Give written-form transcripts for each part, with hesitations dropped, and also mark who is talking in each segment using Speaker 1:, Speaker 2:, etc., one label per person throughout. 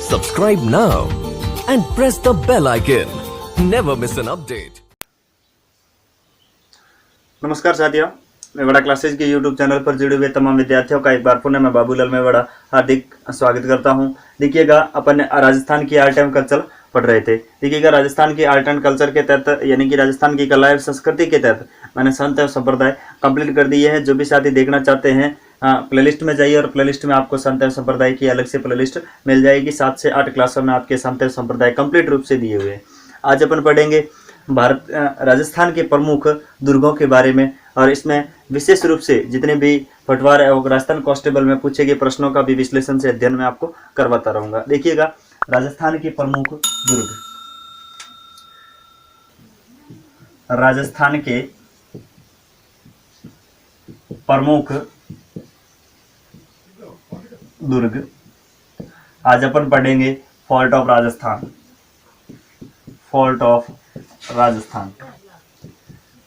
Speaker 1: Subscribe now and press the bell icon. Never miss an update.
Speaker 2: नमस्कार साथियों, Mewada classes के YouTube channel पर जुड़े हुए तमाम विद्यार्थियों का एक बार पुनः मैं बाबूलाल मेवाड़ा हार्दिक स्वागत करता हूं। देखिएगा, अपन राजस्थान की आर्ट एंड कल्चर पढ़ रहे थे। देखिएगा, राजस्थान की आर्ट एंड कल्चर के तहत यानी कि राजस्थान की कला एवं संस्कृति के तहत मैंने संत एवं संप्रदाय कंप्लीट कर दिए हैं। जो भी साथी देखना चाहते हैं प्लेलिस्ट में जाइए और प्लेलिस्ट में आपको संत एवं संप्रदाय की अलग से प्लेलिस्ट मिल जाएगी। 7 से 8 क्लासों में आपके संत एवं संप्रदाय कंप्लीट रूप से दिए हुए हैं। आज अपन पढ़ेंगे राजस्थान के प्रमुख दुर्गों के बारे में, और इसमें विशेष रूप से जितने भी पटवार एवं राजस्थान कांस्टेबल में पूछे गए प्रश्नों का भी विश्लेषण से अध्ययन में आपको करवाता रहूंगा। देखिएगा, राजस्थान के प्रमुख दुर्ग। राजस्थान के प्रमुख दुर्ग आज अपन पढ़ेंगे fort of Rajasthan. Fort of Rajasthan.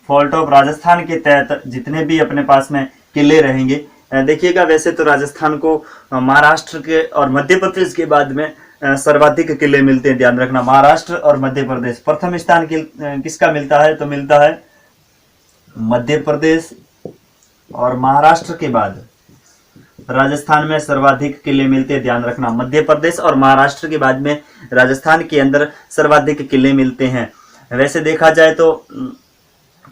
Speaker 2: Fort of Rajasthan के तहत जितने भी अपने पास में किले रहेंगे, देखिएगा, वैसे तो राजस्थान को महाराष्ट्र के और मध्य प्रदेश के बाद में सर्वाधिक किले मिलते हैं। ध्यान रखना, महाराष्ट्र और मध्य प्रदेश। प्रथम स्थान किसका मिलता है? तो मिलता है मध्य प्रदेश, और महाराष्ट्र के बाद राजस्थान में सर्वाधिक किले मिलते हैं। ध्यान रखना, मध्य प्रदेश और महाराष्ट्र के बाद में राजस्थान के अंदर सर्वाधिक किले मिलते हैं। वैसे देखा जाए तो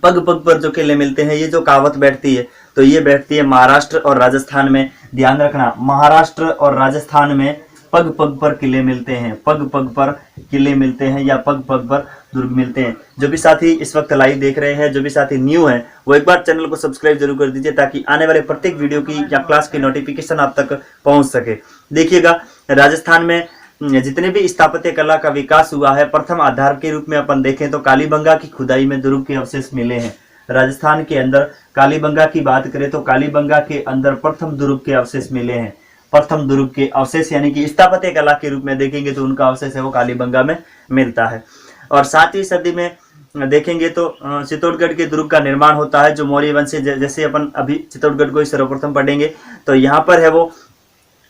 Speaker 2: पग पग पर जो किले मिलते हैं, ये जो कहावत बैठती है तो ये बैठती है महाराष्ट्र और राजस्थान में। ध्यान रखना, महाराष्ट्र और राजस्थान में पग पग पर किले मिलते हैं। पग पग पर किले मिलते हैं या पग पग पर दुर्ग मिलते हैं। जो भी साथी इस वक्त लाइव देख रहे हैं, जो भी साथी न्यू हैं, वो एक बार चैनल को सब्सक्राइब जरूर कर दीजिए ताकि आने वाले प्रत्येक वीडियो की या क्लास की नोटिफिकेशन आप तक पहुंच सके। देखिएगा, राजस्थान में जितने भी स्थापत्य कला का विकास हुआ है, प्रथम आधार के रूप में अपन देखें तो कालीबंगा की खुदाई में दुर्ग के अवशेष मिले हैं। राजस्थान के अंदर कालीबंगा की बात करें तो कालीबंगा के अंदर प्रथम दुर्ग के अवशेष मिले हैं। प्रथम दुर्ग के अवशेष यानी कि स्थापत्य कला के रूप में देखेंगे तो उनका अवशेष है वो कालीबंगा में मिलता है। और 7वीं सदी में देखेंगे तो चित्तौड़गढ़ के दुर्ग का निर्माण होता है, जो मौर्य वंश से। जैसे अपन अभी चित्तौड़गढ़ को सर्वप्रथम पढ़ेंगे तो यहाँ पर है वो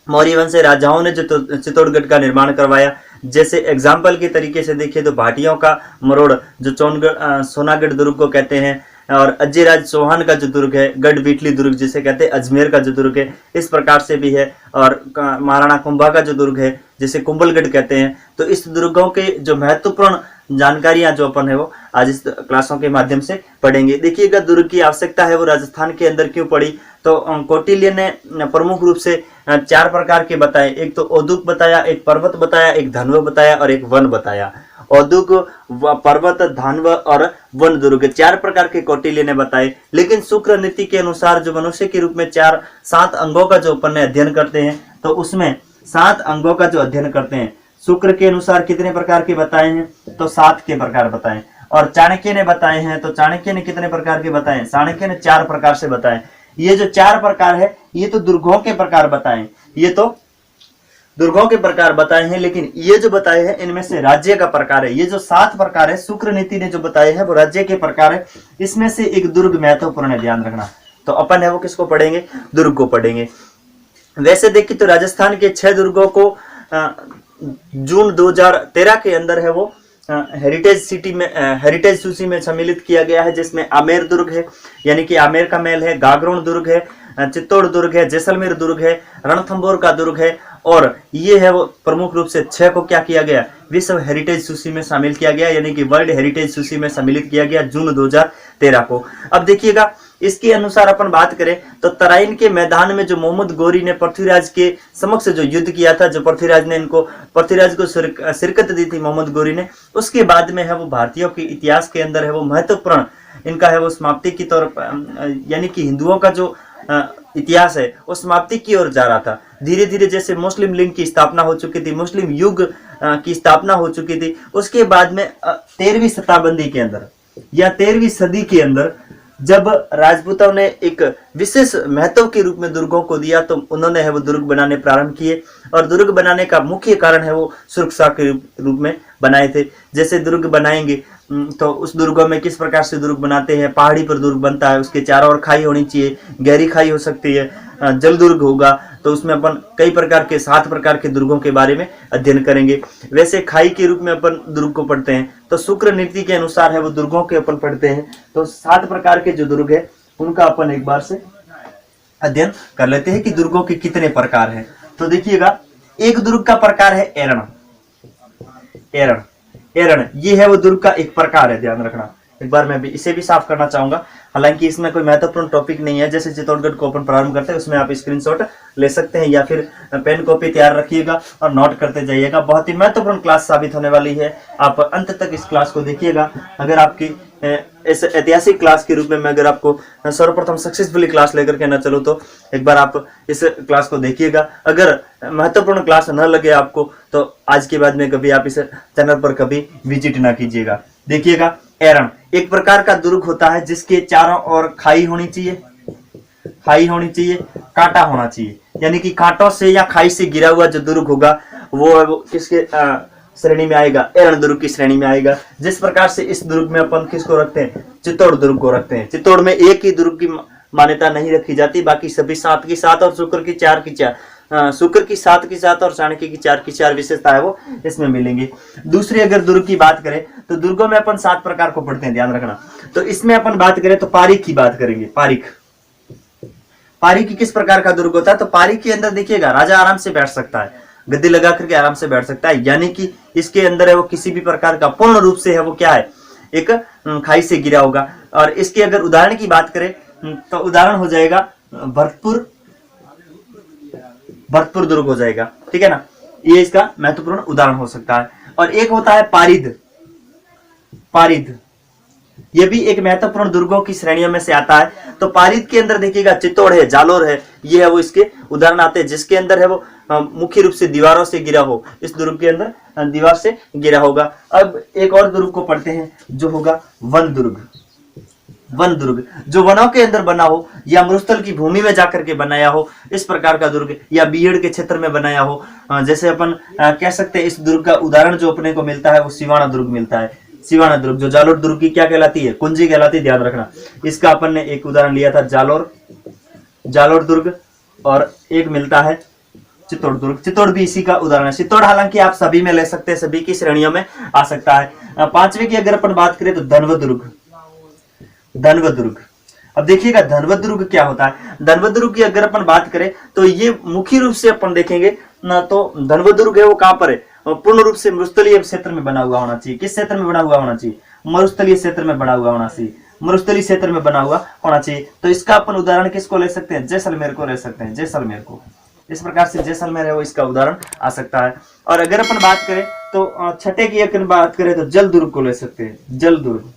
Speaker 2: मौर्य वंश से राजाओं ने जो चित्तौड़गढ़ का निर्माण करवाया। जैसे एग्जाम्पल के तरीके से देखिए तो भाटियों का मरोड़ जो सोनागढ़ दुर्ग को कहते हैं, और अजयराज चौहान का जो दुर्ग है गढ़ बीटली दुर्ग जिसे कहते हैं, अजमेर का जो दुर्ग है इस प्रकार से भी है, और महाराणा कुंभा का जो दुर्ग है जिसे कुंभलगढ़ कहते हैं। तो इस दुर्गों के जो महत्वपूर्ण जानकारियां जो अपन है वो आज इस क्लासों के माध्यम से पढ़ेंगे। देखिएगा, दुर्ग की आवश्यकता है वो राजस्थान के अंदर क्यों पड़ी, तो कौटिल्य ने प्रमुख रूप से 4 प्रकार के बताए। एक तो औदुक बताया, एक पर्वत बताया, एक धनव बताया और एक वन बताया। औदुक, पर्वत, धानव और वन दुर्ग 4 प्रकार के कौटिल्य ने बताए। लेकिन शुक्र नीति के अनुसार जो मनुष्य के रूप में 7 अंगों का जो अपन अध्ययन करते हैं, तो उसमें 7 अंगों का जो अध्ययन करते हैं, शुक्र के अनुसार कितने प्रकार के बताए हैं? तो 7 के प्रकार बताए। और चाणक्य ने बताए हैं तो चाणक्य ने कितने प्रकार के बताए? चाणक्य ने 4 प्रकार से बताए। ये जो 4 प्रकार है ये तो दुर्गों के प्रकार बताए, ये तो दुर्गों के प्रकार बताए हैं। लेकिन ये जो बताए हैं इनमें से राज्य का प्रकार है। ये जो 7 प्रकार है शुक्र नीति ने जो बताए हैं वो राज्य के प्रकार है। इसमें से एक दुर्ग महत्वपूर्ण है, ध्यान रखना। तो अपन है वो किसको पढ़ेंगे? दुर्ग को पढ़ेंगे। वैसे देखिए तो राजस्थान के 6 दुर्गों को जून 2013 के अंदर है वो हेरिटेज सूची में सम्मिलित किया गया है, जिसमें आमेर दुर्ग है यानी कि आमेर का महल है, गागरोन दुर्ग है, चित्तौड़ दुर्ग है, जैसलमेर दुर्ग है, रणथंभौर का दुर्ग है। और ये है वो प्रमुख रूप से 6 को क्या किया गया? विश्व हेरिटेज सूची में शामिल किया गया, यानी कि वर्ल्ड हेरिटेज सूची में सम्मिलित किया गया जून 2013 को। अब देखिएगा, इसके अनुसार अपन बात करें तो तराइन के मैदान में जो मोहम्मद गौरी ने पृथ्वीराज के समक्ष जो युद्ध किया था, जो पृथ्वीराज को शिरकत दी थी मोहम्मद गौरी ने, उसके बाद में है वो भारतीयों के इतिहास के अंदर है वो महत्वपूर्ण इनका है वो समाप्ति की तौर यानी कि हिंदुओं का जो इतिहास है वो समाप्ति की ओर जा रहा था। धीरे धीरे जैसे मुस्लिम लीग की स्थापना हो चुकी थी, मुस्लिम युग की स्थापना हो चुकी थी, उसके बाद में 13वीं शताब्दी के अंदर या 13वीं सदी के अंदर जब राजपूतों ने एक विशेष महत्व के रूप में दुर्गों को दिया तो उन्होंने है वो दुर्ग बनाने प्रारंभ किए। और दुर्ग बनाने का मुख्य कारण है वो सुरक्षा के रूप में बनाए थे। जैसे दुर्ग बनाएंगे तो उस दुर्गों में किस प्रकार से दुर्ग बनाते हैं, पहाड़ी पर दुर्ग बनता है, उसके चारों ओर खाई होनी चाहिए, गहरी खाई हो सकती है, जल दुर्ग होगा, तो उसमें अपन कई प्रकार के 7 प्रकार के दुर्गों के बारे में अध्ययन करेंगे। वैसे खाई के रूप में अपन दुर्ग को पढ़ते हैं, तो शुक्र नीति के अनुसार है वो दुर्गों के अपन पढ़ते हैं। तो 7 प्रकार के जो दुर्ग है उनका अपन एक बार से अध्ययन कर लेते हैं कि दुर्गों के कितने प्रकार हैं। तो देखिएगा, एक दुर्ग का प्रकार है एरण। एरण एरण ये है वो दुर्ग का एक प्रकार है, ध्यान रखना। एक बार मैं भी इसे भी साफ करना चाहूंगा, हालांकि इसमें कोई महत्वपूर्ण टॉपिक नहीं है। जैसे चित्तौड़गढ़ को अपन प्रारंभ करते हैं उसमें आप स्क्रीनशॉट ले सकते हैं या फिर पेन कॉपी तैयार रखिएगा और नोट करते जाइएगा। बहुत ही महत्वपूर्ण क्लास साबित होने वाली है, आप अंत तक इस क्लास को देखिएगा। अगर आपकी इस ऐतिहासिक क्लास के रूप में मैं अगर आपको सर्वप्रथम सक्सेसफुली क्लास लेकर के न चलो तो एक बार आप इस क्लास को देखिएगा। अगर महत्वपूर्ण क्लास न लगे आपको तो आज के बाद में कभी आप इस चैनल पर कभी विजिट ना कीजिएगा। देखिएगा, एरण एक प्रकार का दुर्ग होता है जिसके चारों ओर खाई होनी चाहिए, खाई होनी चाहिए, कांटा होना चाहिए, यानी कि कांटों से या खाई से गिरा हुआ जो दुर्ग होगा वो किसके श्रेणी में आएगा? एरण दुर्ग की श्रेणी में आएगा। जिस प्रकार से इस दुर्ग में अपन किसको रखते हैं? चित्तौड़ दुर्ग को रखते हैं। चित्तौड़ में एक ही दुर्ग की मान्यता नहीं रखी जाती, बाकी सभी 7 की 7 और शुक्र की 4 की 4, शुक्र की 7 की 7 और चाणक्य की 4 की 4 विशेषता है वो इसमें मिलेंगी। दूसरी अगर दुर्ग की बात करें तो दुर्गों में अपन 7 प्रकार को पढ़ते हैं, ध्यान रखना। तो इसमें अपन बात करें तो पारीक की बात करेंगे। पारीक पारीक किस प्रकार का दुर्ग होता है? तो पारीक के अंदर देखिएगा, राजा आराम से बैठ सकता है, गद्दी लगा करके आराम से बैठ सकता है, यानी कि इसके अंदर है वो किसी भी प्रकार का पूर्ण रूप से है वो क्या है? एक खाई से गिरा होगा। और इसके अगर उदाहरण की बात करें तो उदाहरण हो जाएगा भरतपुर दुर्ग हो जाएगा, ठीक है ना। ये इसका महत्वपूर्ण उदाहरण हो सकता है। और एक होता है पारिद। पारिद ये भी एक महत्वपूर्ण दुर्गों की श्रेणियों में से आता है। तो पारिद के अंदर देखिएगा चित्तौड़ है, जालोर है, ये है वो इसके उदाहरण आते हैं, जिसके अंदर है वो मुख्य रूप से दीवारों से गिरा हो। इस दुर्ग के अंदर दीवार से गिरा होगा। अब एक और दुर्ग को पढ़ते हैं जो होगा वन दुर्ग। वन दुर्ग जो वनों के अंदर बना हो या मरुस्थल की भूमि में जाकर के बनाया हो, इस प्रकार का दुर्ग, या बीहड़ के क्षेत्र में बनाया हो। जैसे अपन कह सकते हैं इस दुर्ग का उदाहरण जो अपने को मिलता है वो सिवाना दुर्ग मिलता है। सिवाना दुर्ग जो जालोर दुर्ग की क्या कहलाती है? कुंजी कहलाती है, ध्यान रखना। इसका अपन ने एक उदाहरण लिया था जालोर दुर्ग, और एक मिलता है चित्तौड़ दुर्ग। चित्तौड़ भी इसी का उदाहरण है। चित्तौड़ हालांकि आप सभी में ले सकते हैं, सभी की श्रेणियों में आ सकता है। 5वें की अगर अपन बात करें तो धनव दुर्ग। धनव दुर्ग, अब देखिएगा धनव दुर्ग क्या होता है। धनव दुर्ग की अगर अपन बात करें तो ये मुख्य रूप से अपन देखेंगे ना तो धनव दुर्ग है वो कहां पर है? पूर्ण रूप से मरुस्थलीय क्षेत्र में बना हुआ होना चाहिए। किस क्षेत्र में बना हुआ होना चाहिए? मरुस्थलीय क्षेत्र में बना हुआ होना चाहिए। मरुस्थलीय क्षेत्र में बना हुआ होना चाहिए। तो इसका अपन उदाहरण किसको ले सकते हैं? जैसलमेर को ले सकते हैं, जैसलमेर को। इस प्रकार से जैसलमेर है वो इसका उदाहरण आ सकता है। और अगर अपन बात करें तो छठे की अगर बात करें तो जल दुर्ग को ले सकते हैं। जल दुर्ग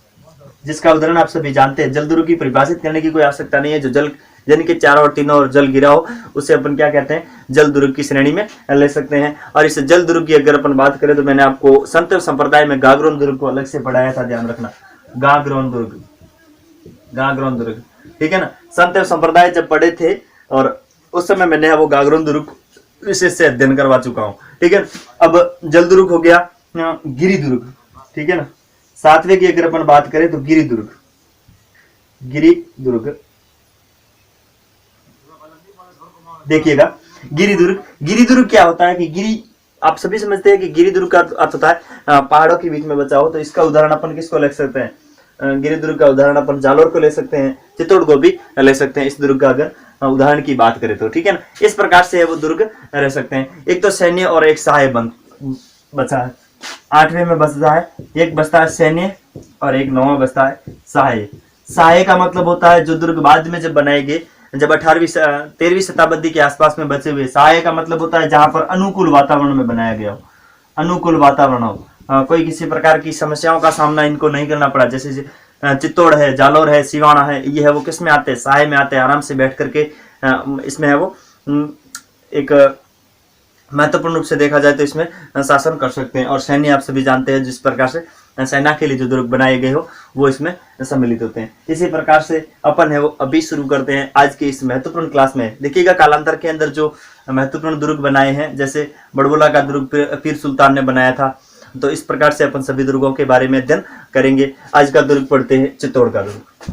Speaker 2: जिसका उदाहरण आप सभी जानते हैं। जल दुर्ग की परिभाषित करने की कोई आवश्यकता नहीं है। जो जल यानी कि चारों और तीनों और जल गिरा हो उसे अपन क्या कहते हैं? जल दुर्ग की श्रेणी में ले सकते हैं। और इस जल दुर्ग की अगर अपन बात करें तो मैंने आपको संत संप्रदाय में गागरोन दुर्ग को अलग से पढ़ाया था, ध्यान रखना। गागरोन दुर्ग, गागरोन दुर्ग, ठीक है ना। संत संप्रदाय जब पढ़े थे और उस समय मैंने वो गागरोन दुर्ग विशेष से अध्ययन करवा चुका हूँ, ठीक है। अब जल दुर्ग हो गया, गिरि दुर्ग, ठीक है ना। 7वें की अगर अपन बात करें तो गिरि दुर्ग। गिरि दुर्ग देखिएगा, गिरि दुर्ग क्या होता है कि गिरि, आप सभी समझते हैं कि गिरि दुर्ग का अर्थ होता है पहाड़ों के बीच में बचा हो। तो इसका उदाहरण अपन किसको ले सकते हैं? गिरि दुर्ग का उदाहरण अपन जालोर को ले सकते हैं, चित्तौड़ को भी ले सकते हैं इस दुर्ग का अगर उदाहरण की बात करें तो, ठीक है ना। इस प्रकार से वो दुर्ग रह सकते हैं। एक तो सैन्य और एक सहाय बचा है। 8वें में बचता है, एक बचता है सैन्य और एक 9वां बचता है सहाय। सहाय का मतलब होता है जो दुर्ग बाद में जब बनाए गए, जब 13वीं शताब्दी के आसपास में बचे हुए। सहाय का मतलब होता है जहां पर अनुकूल वातावरण में बनाया गया हो, अनुकूल वातावरण हो, कोई किसी प्रकार की समस्याओं का सामना इनको नहीं करना पड़ा। जैसे चित्तौड़ है, जालोर है, सिवाना है, ये है वो किस में आते हैं? सहाय में आते हैं। आराम से बैठ करके इसमें है वो एक महत्वपूर्ण रूप से देखा जाए तो इसमें शासन कर सकते हैं। और सैन्य आप सभी जानते हैं जिस प्रकार से सेना के लिए जो दुर्ग बनाए गए हो वो इसमें सम्मिलित होते हैं। इसी प्रकार से अपन है वो अभी शुरू करते हैं आज के इस महत्वपूर्ण क्लास में। देखिएगा कालांतर के अंदर जो महत्वपूर्ण दुर्ग बनाए हैं, जैसे बड़बोला का दुर्ग पीर सुल्तान ने बनाया था। तो इस प्रकार से अपन सभी दुर्गों के बारे में अध्ययन करेंगे। आज का दुर्ग पढ़ते हैं चित्तौड़ का दुर्ग।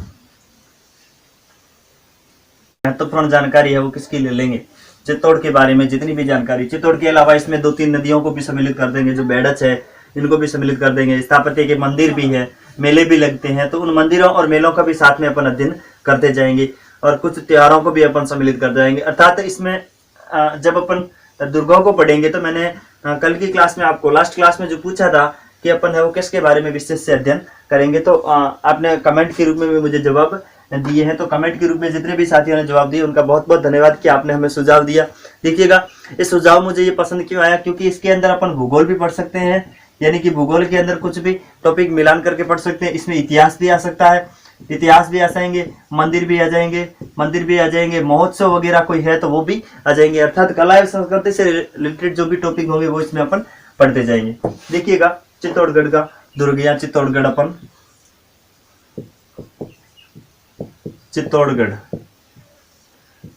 Speaker 2: महत्वपूर्ण जानकारी है वो किसकी ले लेंगे? चित्तौड़ के बारे में जितनी भी जानकारी, चित्तौड़ के अलावा इसमें 2-3 नदियों को भी सम्मिलित कर देंगे, जो बेड़च है इनको भी सम्मिलित कर देंगे, स्थापत्य के मंदिर भी है, मेले भी लगते हैं, तो उन मंदिरों और मेलों का भी साथ में अपन अध्ययन करते जाएंगे और कुछ त्योहारों को भी अपन सम्मिलित कर जाएंगे। अर्थात इसमें जब अपन दुर्गों को पढ़ेंगे तो मैंने कल की क्लास में आपको लास्ट क्लास में जो पूछा था कि अपन है वो किसके बारे में विशेष से अध्ययन करेंगे, तो आपने कमेंट के रूप में भी मुझे जवाब दिए हैं। तो कमेंट के रूप में जितने भी साथियों ने जवाब दिए उनका बहुत बहुत धन्यवाद कि आपने हमें सुझाव दिया। देखिएगा, ये सुझाव मुझे ये पसंद क्यों आया, क्योंकि इसके अंदर अपन भूगोल भी पढ़ सकते हैं, यानी कि भूगोल के अंदर कुछ भी टॉपिक मिलान करके पढ़ सकते हैं। इसमें इतिहास भी आ सकता है, इतिहास भी आ जाएंगे, मंदिर भी आ जाएंगे, महोत्सव वगैरह कोई है तो वो भी आ जाएंगे। अर्थात कला एवं संस्कृति से रिलेटेड जो भी टॉपिक होंगे वो इसमें अपन पढ़ते जाएंगे। देखिएगा, चित्तौड़गढ़ का दुर्ग या चित्तौड़गढ़ अपन चित्तौड़गढ़,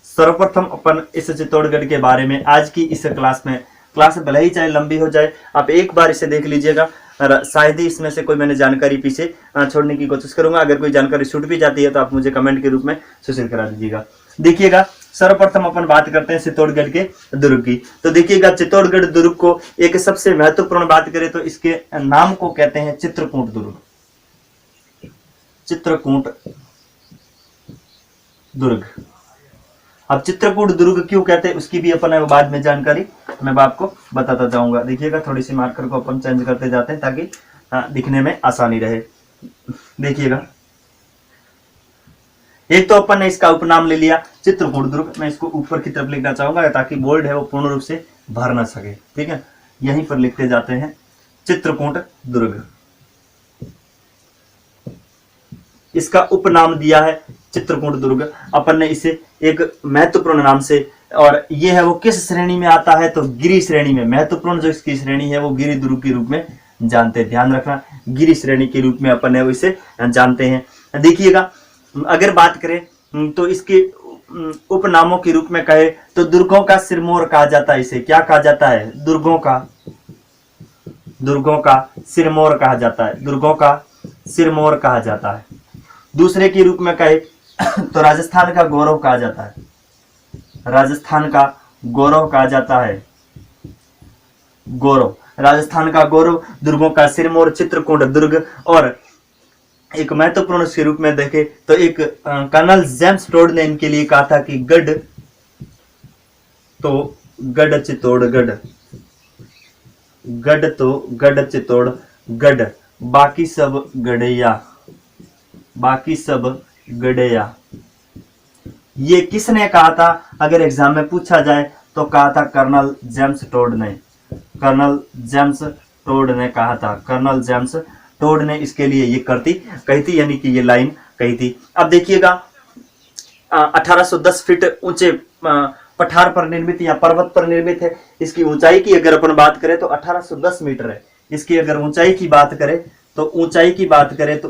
Speaker 2: सर्वप्रथम अपन इस चित्तौड़गढ़ के बारे में आज की इस क्लास भले ही चाहे लंबी हो जाए, आप एक बार इसे देख लीजिएगा। शायद ही इसमें से कोई मैंने जानकारी पीछे छोड़ने की कोशिश करूंगा। अगर कोई जानकारी छूट भी जाती है तो आप मुझे कमेंट के रूप में सूचित करा दीजिएगा। देखिएगा, सर्वप्रथम अपन बात करते हैं चित्तौड़गढ़ के दुर्ग की। तो देखिएगा, चित्तौड़गढ़ दुर्ग को एक सबसे महत्वपूर्ण बात करें तो इसके नाम को कहते हैं चित्रकूट दुर्ग। चित्रकूट दुर्ग। अब चित्रकूट दुर्ग क्यों कहते हैं उसकी भी अपन बाद में जानकारी मैं आपको बताता जाऊंगा। देखिएगा, थोड़ी सी मार्कर को अपन चेंज करते जाते हैं ताकि दिखने में आसानी रहे। देखिएगा, एक तो अपन ने इसका उपनाम ले लिया चित्रकूट दुर्ग। मैं इसको ऊपर की तरफ लिखना चाहूंगा ताकि बोल्ड है वो पूर्ण रूप से भर ना सके। ठीक है, यहीं पर लिखते जाते हैं चित्रकूट दुर्ग। इसका उपनाम दिया है चित्रकूट दुर्ग। अपन ने इसे एक महत्वपूर्ण नाम से, और ये है वो किस श्रेणी में आता है तो गिरि श्रेणी में। महत्वपूर्ण जो इसकी श्रेणी है वो गिरि दुर्ग के रूप में जानते हैं। ध्यान रखना, गिरि श्रेणी के रूप में अपन है वो इसे जानते हैं। देखिएगा, अगर बात करें तो इसके उपनामों के रूप में कहे तो दुर्गों का सिरमौर कहा जाता है। इसे क्या कहा जाता है? दुर्गों का सिरमौर कहा जाता है। दुर्गों का सिरमौर कहा जाता है। दूसरे के रूप में कहे तो राजस्थान का गौरव कहा जाता है। राजस्थान का गौरव कहा जाता है। गौरव, राजस्थान का गौरव, दुर्गों का सिरमौर, चित्रकूट दुर्ग। और एक महत्वपूर्ण के रूप में देखें तो एक कर्नल जेम्स टोड ने इनके लिए कहा था कि गढ़ तो गढ़ चित्तौड़गढ़, गढ़ तो गढ़ चित्तौड़गढ़, बाकी सब गढ़ैया, बाकी सब गढ़ैया। ये किसने कहा था? अगर एग्जाम में पूछा जाए तो कहा था कर्नल जेम्स टोड ने। कर्नल जेम्स टोड ने कहा था। कर्नल जेम्स टोड ने इसके लिए ये कही थी, यानी कि ये लाइन कही थी। अब देखिएगा, 1810 फीट ऊंचे पठार पर निर्मित या पर्वत पर निर्मित है। इसकी ऊंचाई की अगर अपन बात करें तो 1810 मीटर है। इसकी अगर ऊंचाई की बात करें तो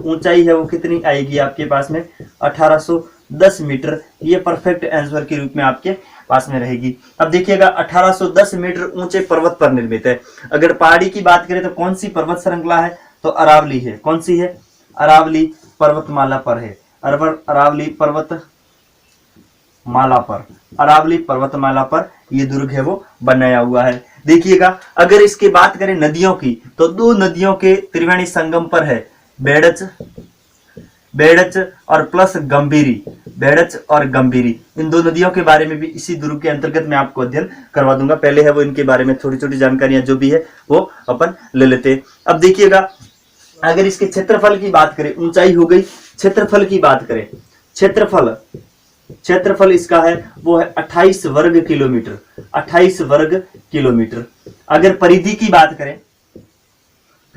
Speaker 2: ऊंचाई है वो कितनी आएगी आपके पास में? 1810 मीटर। ये परफेक्ट आंसर के रूप में आपके पास में रहेगी। अब देखिएगा, 1810 मीटर ऊंचे पर्वत पर निर्मित है। अगर पहाड़ी की बात करें तो कौन सी पर्वत श्रृंखला है? तो अरावली है। कौन सी है? अरावली पर्वतमाला पर है। अरावली पर्वतमाला पर ये दुर्ग है वो बनाया हुआ है। देखिएगा, अगर इसकी बात करें नदियों की तो 2 नदियों के त्रिवेणी संगम पर है, बेड़च और प्लस गंभीरी। बेड़च और गंभीरी, इन 2 नदियों के बारे में भी इसी दुर्ग के अंतर्गत मैं आपको अध्ययन करवा दूंगा। पहले है वो इनके बारे में छोटी छोटी जानकारियां जो भी है वो अपन ले लेते हैं। अब देखिएगा, अगर इसके क्षेत्रफल की बात करें, ऊंचाई हो गई, क्षेत्रफल की बात करें, क्षेत्रफल इसका है वो है 28 वर्ग किलोमीटर। 28 वर्ग किलोमीटर। अगर परिधि की बात करें,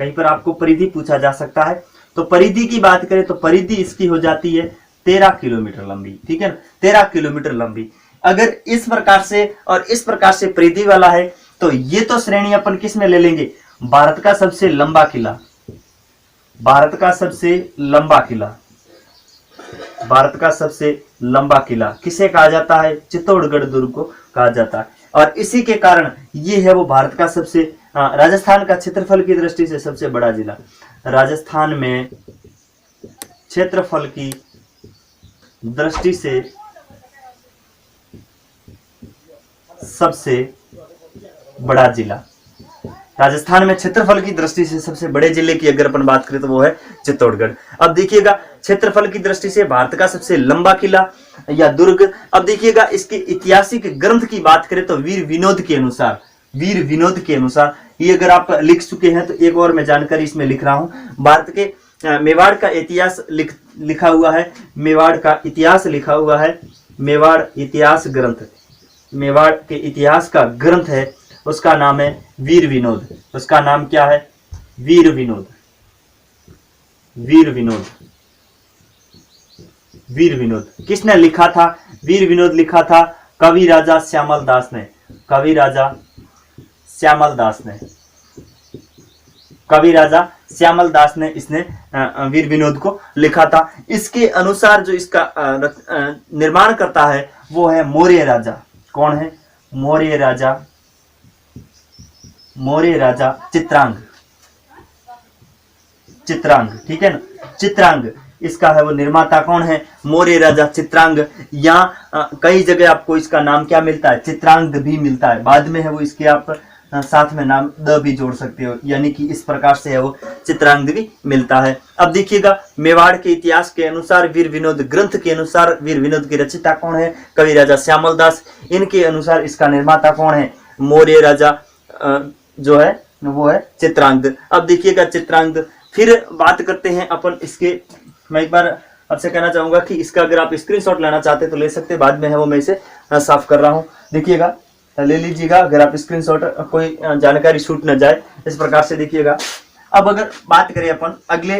Speaker 2: कहीं पर आपको परिधि पूछा जा सकता है, तो परिधि की बात करें तो परिधि इसकी हो जाती है 13 किलोमीटर लंबी। ठीक है ना, 13 किलोमीटर लंबी। अगर इस प्रकार से और इस प्रकार से परिधि वाला है तो ये तो श्रेणी अपन किस में ले लेंगे? भारत का सबसे लंबा किला। भारत का सबसे लंबा किला किसे कहा जाता है? चित्तौड़गढ़ दुर्ग को कहा जाता है। और इसी के कारण ये है वो भारत का सबसे, राजस्थान का क्षेत्रफल की दृष्टि से सबसे बड़ा जिला। राजस्थान में क्षेत्रफल की दृष्टि से सबसे बड़ा जिला। राजस्थान में क्षेत्रफल की दृष्टि से सबसे बड़े जिले की अगर अपन बात करें तो वो है चित्तौड़गढ़। अब देखिएगा क्षेत्रफल की दृष्टि से भारत का सबसे लंबा किला या दुर्ग। अब देखिएगा इसके ऐतिहासिक ग्रंथ की बात करें तो वीर विनोद के अनुसार ये अगर आप लिख चुके हैं तो एक और मैं जानकारी इसमें लिख रहा हूं। भारत के मेवाड़ का इतिहास लिखा हुआ है, मेवाड़ का इतिहास लिखा हुआ है, मेवाड़ इतिहास ग्रंथ, मेवाड़ के इतिहास का ग्रंथ है, उसका नाम है वीर विनोद। उसका नाम क्या है? वीर विनोद। वीर विनोद, वीर विनोद किसने लिखा था? वीर विनोद लिखा था कवि राजा श्यामल दास ने। कवि राजा श्यामल दास ने, कवि राजा श्यामल दास ने इसने वीर विनोद को लिखा था। इसके अनुसार जो इसका निर्माण करता है वो है मौर्य राजा। कौन है? मौर्य राजा, मौर्य राजा चित्रांग। चित्रांग, ठीक है ना, चित्रांग इसका है वो निर्माता। कौन है? मौर्य राजा चित्रांग। यहाँ कई जगह आपको इसका नाम क्या मिलता है? चित्रांग भी मिलता है। बाद में है वो इसके आप साथ में नाम द भी जोड़ सकते हो, यानी कि इस प्रकार से है वो चित्रांग भी मिलता है। अब देखिएगा मेवाड़ के इतिहास के अनुसार, वीर विनोद ग्रंथ के अनुसार वीर विनोद की रचयिता कौन है? कवि राजा श्यामल दास। इनके अनुसार इसका निर्माता कौन है? मौर्य राजा जो है वो है चित्रांग। अब देखिएगा चित्रांग। फिर बात करते हैं अपन इसके, मैं एक बार आपसे कहना चाहूंगा कि इसका अगर आप स्क्रीनशॉट लेना चाहते तो ले सकते, बाद में है वो मैं इसे साफ कर रहा हूं। देखिएगा, ले लीजिएगा अगर आप स्क्रीनशॉट, कोई जानकारी छूट न जाए, इस प्रकार से देखिएगा। अब अगर बात करें अपन अगले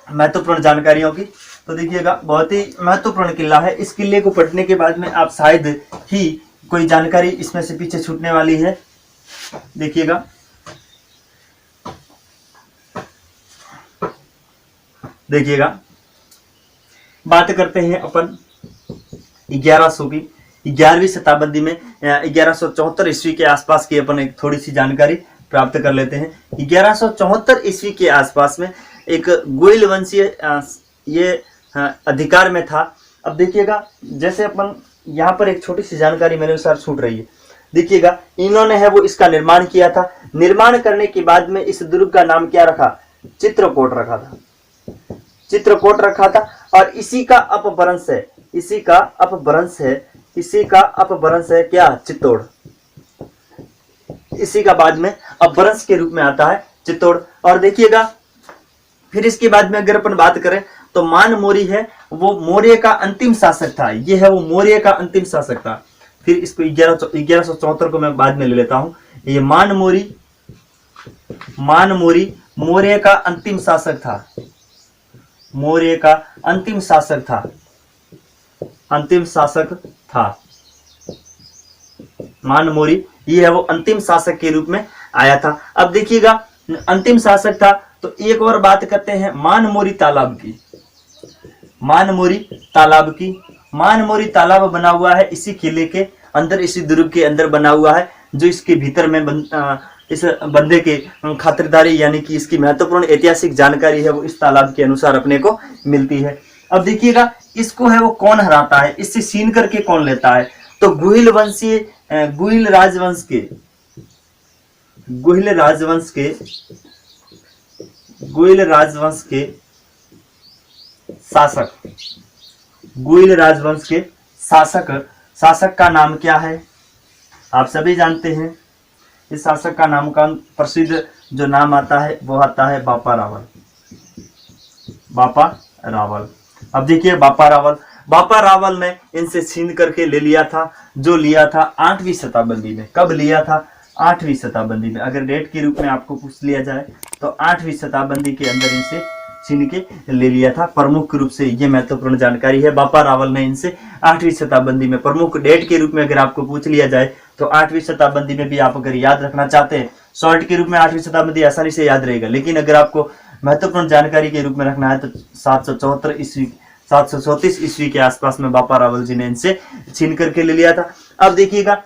Speaker 2: महत्वपूर्ण जानकारियों की तो देखिएगा बहुत ही महत्वपूर्ण किला है। इस किले को पढ़ने के बाद में आप शायद ही कोई जानकारी इसमें से पीछे छूटने वाली है। देखिएगा, देखिएगा बात करते हैं अपन 1100 की, 11वीं शताब्दी में 1174 ईस्वी के आसपास की अपन एक थोड़ी सी जानकारी प्राप्त कर लेते हैं। 1174 ईस्वी के आसपास में एक गोइल वंशीय ये अधिकार में था। अब देखिएगा, जैसे अपन यहाँ पर एक छोटी सी जानकारी मेरे अनुसार छूट रही है। देखिएगा, इन्होंने है वो इसका निर्माण किया था। निर्माण करने के बाद में इस दुर्ग का नाम क्या रखा? चित्रकोट रखा था। चित्रकोट रखा था। और इसी का अपभ्रंश है, इसी का अपभ्रंश है, इसी का अपभ्रंश है क्या? चित्तौड़। इसी का बाद में अपभ्रंश के रूप में आता है चित्तौड़। और देखिएगा, फिर इसके बाद में अगर अपन बात करें तो मान मौर्य है वो मौर्य का अंतिम शासक था। ये है वो मौर्य का अंतिम शासक था। फिर इसको 1174 को मैं बाद में ले लेता हूं। ये मान मौर्य मौर्य का अंतिम शासक था। मौर्य का अंतिम शासक था, अंतिम शासक था मान मौर्य। ये है वो अंतिम शासक के रूप में आया था। अब देखिएगा, अंतिम शासक था तो एक और बात करते हैं मान मौर्य तालाब की। मान मौर्य तालाब की, मान मौर्य तालाब बना हुआ है इसी किले के अंदर, इसी दुर्ग के अंदर बना हुआ है, जो इसके भीतर में इस बंदे के खातिरदारी यानी कि इसकी महत्वपूर्ण ऐतिहासिक जानकारी है वो इस तालाब के अनुसार अपने को मिलती है। अब देखिएगा, इसको है वो कौन हराता है? इससे छीन करके कौन लेता है? तो गुहिल वंशीय, गुहिल राजवंश के, गुहिल राजवंश के, गुहिल राजवंश के शासक, गुहिल राजवंश के शासक का नाम क्या है? आप सभी जानते हैं। इस शासक का नाम का प्रसिद्ध जो नाम आता है वो आता है बापा रावल। बापा रावल। अब देखिए, बापा रावल ने इनसे छीन करके ले लिया था, जो लिया था 8वीं शताब्दी में। कब लिया था? 8वीं शताब्दी में। अगर डेट के रूप में आपको पूछ लिया जाए तो 8वीं शताब्दी के अंदर इनसे छीन के ले लिया था। प्रमुख रूप से ये महत्वपूर्ण जानकारी है। बापा रावल ने इनसे 8वीं शताब्दी में, प्रमुख डेट के रूप में अगर आपको पूछ लिया जाए तो 8वीं शताब्दी में भी आप अगर याद रखना चाहते हैं, शॉर्ट के रूप में 8वीं शताब्दी आसानी से याद रहेगा। लेकिन अगर आपको महत्वपूर्ण जानकारी के रूप में रखना है तो 734 ईस्वी के आसपास में बापा रावल जी ने इनसे छीन करके ले लिया था। अब देखिएगा,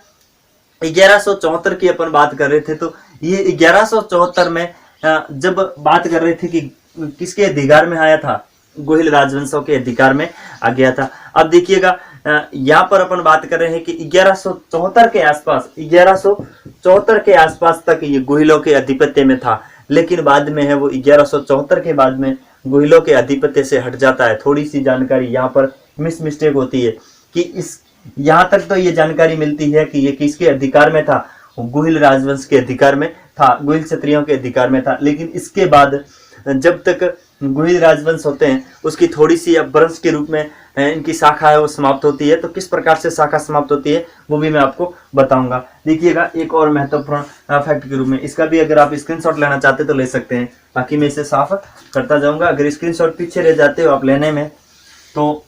Speaker 2: 1174 की अपन बात कर रहे थे तो ये 1174 में जब बात कर रहे थे कि किसके अधिकार में आया था? गोहिल राजवंशों के अधिकार में आ गया था। अब देखिएगा, यहाँ पर अपन बात कर रहे हैं कि 1174 के आसपास, 1174 के आसपास तक ये गुहिलों के आधिपत्य में था, लेकिन बाद में है वो 1174 के बाद में गुहिलों के आधिपत्य से हट जाता है। थोड़ी सी जानकारी यहाँ पर मिस्टेक होती है कि इस यहाँ तक तो ये जानकारी मिलती है कि ये किसके अधिकार में था, गुहिल राजवंश के अधिकार में था, गुहिल क्षत्रियों के अधिकार में था। लेकिन इसके बाद जब तक गुहिल राजवंश होते हैं उसकी थोड़ी सी अपभ्रंश के रूप में इनकी शाखा है वो समाप्त होती है। तो किस प्रकार से शाखा समाप्त होती है वो भी मैं आपको बताऊंगा। देखिएगा एक और महत्वपूर्ण फैक्ट के रूप में, इसका भी अगर आप स्क्रीनशॉट लेना चाहते तो ले सकते हैं, बाकी मैं इसे साफ करता जाऊंगा। अगर स्क्रीनशॉट पीछे रह जाते हो आप लेने में तो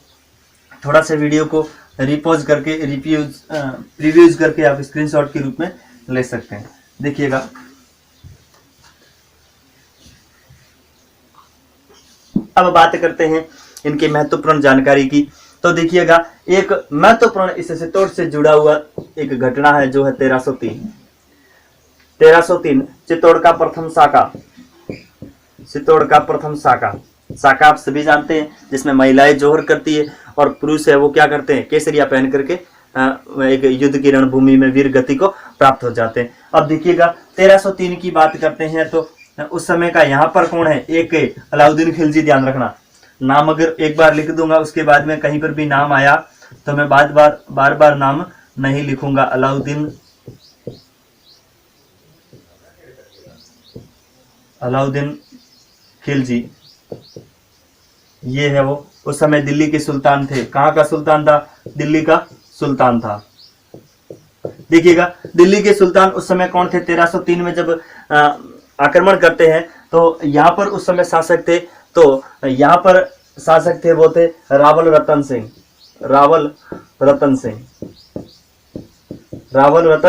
Speaker 2: थोड़ा सा वीडियो को रिपोज करके प्रीव्यूज करके आप स्क्रीनशॉट के रूप में ले सकते हैं। देखिएगा अब बात करते हैं इनकी महत्वपूर्ण जानकारी की। तो देखिएगा एक महत्वपूर्ण इस चित्तौड़ से जुड़ा हुआ एक घटना है जो है 1303 चित्तौड़ का प्रथम शाखा, चित्तौड़ का प्रथम शाखा आप सभी जानते हैं, जिसमें महिलाएं जोहर करती है और पुरुष है वो क्या करते हैं, केसरिया पहन करके एक युद्ध की रणभूमि में वीर गति को प्राप्त हो जाते हैं। अब देखिएगा 1303 की बात करते हैं तो उस समय का यहाँ पर कौन है, एक अलाउद्दीन खिलजी। ध्यान रखना, नाम अगर एक बार लिख दूंगा उसके बाद में कहीं पर भी नाम आया तो मैं बार बार नाम नहीं लिखूंगा। अलाउद्दीन खिलजी ये है वो, उस समय दिल्ली के सुल्तान थे। कहाँ का सुल्तान था, दिल्ली का सुल्तान था। देखिएगा दिल्ली के सुल्तान उस समय कौन थे, 1303 में जब आक्रमण करते हैं तो यहाँ पर उस समय शासक थे, तो यहाँ पर शासक थे वो थे रावल रतन सिंह। रावल रतन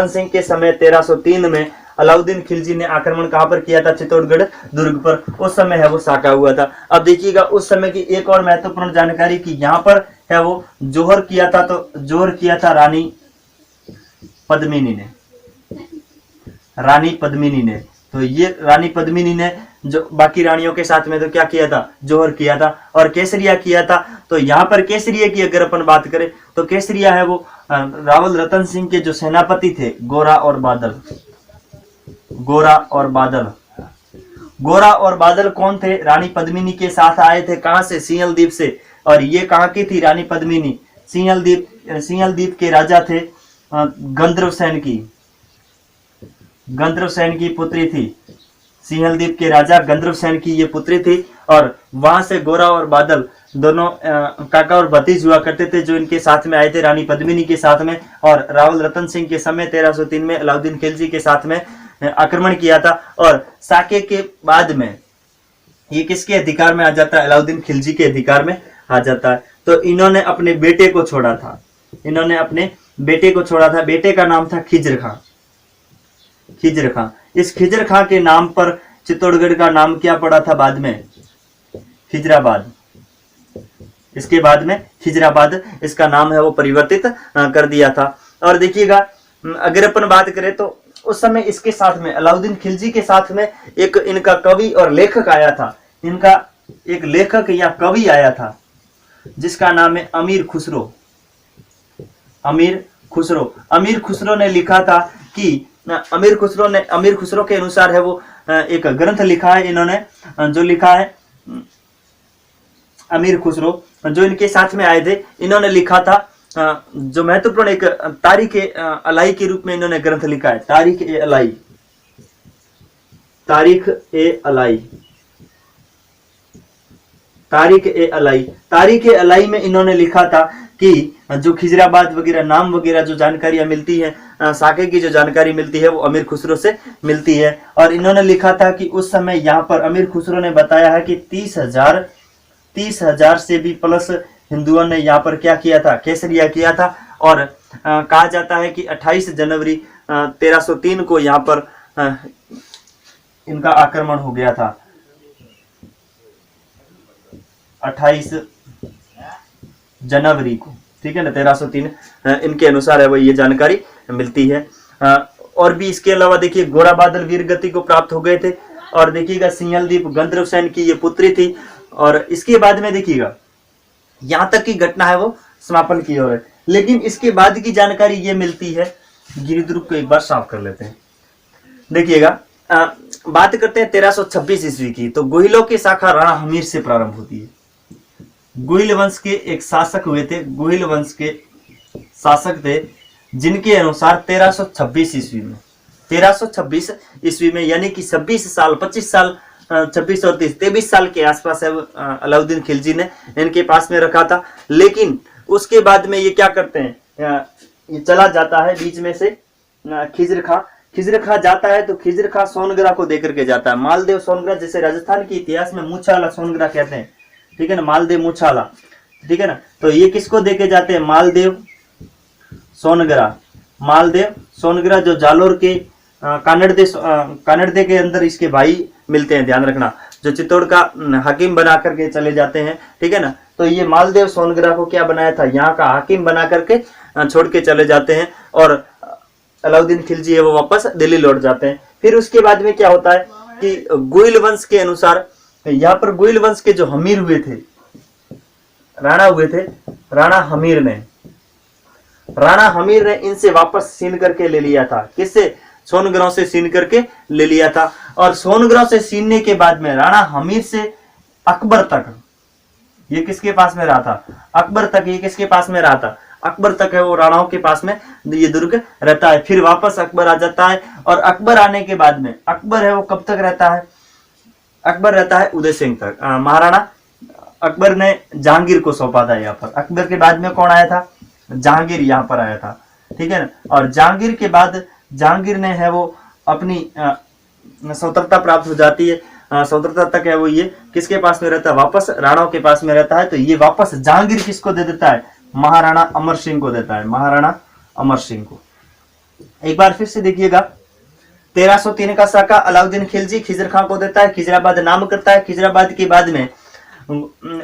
Speaker 2: सिंह के समय 1303 में अलाउद्दीन खिलजी ने आक्रमण कहां पर किया था, चित्तौड़गढ़ दुर्ग पर। उस समय है वो शाखा हुआ था। अब देखिएगा उस समय की एक और महत्वपूर्ण जानकारी कि यहाँ पर है वो जोहर किया था, तो जोहर किया था रानी पद्मिनी ने। तो ये रानी पद्मिनी ने जो बाकी रानियों के साथ में तो क्या किया था, जोहर किया था और केसरिया किया था। तो यहाँ पर केसरिया की अगर अपन बात करें तो केसरिया है वो रावल रतन सिंह के जो सेनापति थे गोरा और बादल कौन थे, रानी पद्मिनी के साथ आए थे। कहां से, सिंहल द्वीप से। और ये कहां की थी रानी पद्मिनी, सिंहल द्वीप के राजा थे गंधर्वसेन की पुत्री थी। सिंहल द्वीप के राजा गंधर्वसेन की ये पुत्री थी और वहां से गोरा और बादल दोनों काका और भतीज हुआ करते थे, जो इनके साथ में आए थे रानी पद्मिनी के साथ में। और रावल रतन सिंह के समय 1303 में अलाउद्दीन खिलजी के साथ में आक्रमण किया था। और साके के बाद में ये किसके अधिकार में आ जाता है, अलाउद्दीन खिलजी के अधिकार में आ जाता है। तो इन्होंने अपने बेटे को छोड़ा था, बेटे का नाम था खिजर खां। इस खिजर खां के नाम पर चित्तौड़गढ़ का नाम क्या पड़ा था बाद में, खिजराबाद। इसके बाद में खिजराबाद इसका नाम है वो परिवर्तित कर दिया था। और देखिएगा अगर अपन बात करें तो उस समय इसके साथ में अलाउद्दीन खिलजी के साथ में एक इनका कवि और लेखक आया था, इनका एक लेखक या कवि आया था जिसका नाम है अमीर खुसरो ने लिखा था कि अमीर खुसरो के अनुसार है वो एक ग्रंथ लिखा है इन्होंने, जो लिखा है अमीर खुसरो जो इनके साथ में आए थे, इन्होंने लिखा था जो महत्वपूर्ण एक तारीख ए अलाई के रूप में इन्होंने ग्रंथ लिखा है, तारीख ए अलाई में इन्होंने लिखा था कि जो खिजराबाद वगैरह नाम वगैरह जो जानकारियां मिलती है, साके की जो जानकारी मिलती है वो अमीर खुसरो से मिलती है। और इन्होंने लिखा था कि उस समय यहाँ पर अमीर खुसरो ने बताया है कि 30,000 से भी प्लस हिंदुओं ने यहाँ पर क्या किया था, केसरिया किया था। और कहा जाता है कि 28 जनवरी 1303 को यहाँ पर इनका आक्रमण हो गया था। 28 जनवरी को, ठीक है ना, 1303 इनके अनुसार है वो ये जानकारी मिलती है। और भी इसके अलावा देखिए गोरा बादल वीर गति को प्राप्त हो गए थे। और देखिएगा सिंहल द्वीप गंधर्वसेन की ये पुत्री थी। और इसके बाद में देखिएगा यहाँ तक की घटना है वो समापन की ओर है। लेकिन इसके बाद की जानकारी ये मिलती है, गिरिदुर्ग को एक बार साफ कर लेते हैं। देखिएगा, बात करते हैं 1326 ईस्वी की, तो गोहिलों की शाखा राणा हमीर से प्रारंभ होती है। गोहिल वंश के एक शासक हुए थे, गोहिल वंश के शासक थे, जिनके अनुसार 1326 ईस्वी में 1326 ईस्वी में यानी कि 26 साल 25 साल 26 और 30 23 साल के आसपास है अलाउद्दीन खिलजी ने इनके पास में रखा था। लेकिन उसके बाद में ये क्या करते हैं, ये चला जाता है बीच में से खिजर खा जाता है, तो खिजर खा सोनगरा को देकर के जाता है। मालदेव सोनगरा, जैसे राजस्थान के इतिहास में मूछाला सोनगरा कहते हैं, ठीक है ना, मालदेव मूछाला, ठीक है ना। तो ये किसको देके जाते हैं, मालदेव सोनगरा जो जालोर के कानड़दे के अंदर इसके भाई मिलते हैं, ध्यान रखना, जो चित्तौड़ का हाकिम बना करके चले जाते हैं, ठीक है ना। तो ये मालदेव सोनगरा को क्या बनाया था, यहाँ का हाकिम बना करके छोड़ के चले जाते हैं, और अलाउद्दीन खिलजी है वो वापस दिल्ली लौट जाते हैं। फिर उसके बाद में क्या होता है कि गोइल वंश के अनुसार, यहाँ पर गोइल वंश के जो हमीर हुए थे, राणा हुए थे, राणा हमीर ने इनसे वापस छीन करके ले लिया था। किससे, सोनगरों से छीन करके ले लिया था। और सोनगरों से छीनने के बाद में राणा हमीर से अकबर तक, ये किसके पास में रहा था, अकबर तक, ये किसके पास में रहा था, अकबर तक है वो राणाओं के पास में ये दुर्ग रहता है। फिर वापस अकबर आ जाता है, और अकबर आने के बाद में अकबर है वो कब तक रहता है, अकबर रहता है उदय सिंह तक। महाराणा अकबर ने जहांगीर को सौंपा था यहाँ पर। अकबर के बाद में कौन आया था, जहांगीर यहाँ पर आया था, ठीक है ना। और जहांगीर के बाद जहांगीर ने है वो अपनी स्वतंत्रता प्राप्त हो जाती है, स्वतंत्रता तक है वो ये किसके पास में रहता है, वापस राणाओं के पास में रहता है। तो ये वापस जहांगीर किसको दे देता है, महाराणा अमर सिंह को देता है, महाराणा अमर सिंह को। एक बार फिर से देखिएगा, 1303 का साका अलाउद्दीन खिलजी खिजर खां को देता है, खिजराबाद नाम करता है। खिजराबाद के बाद में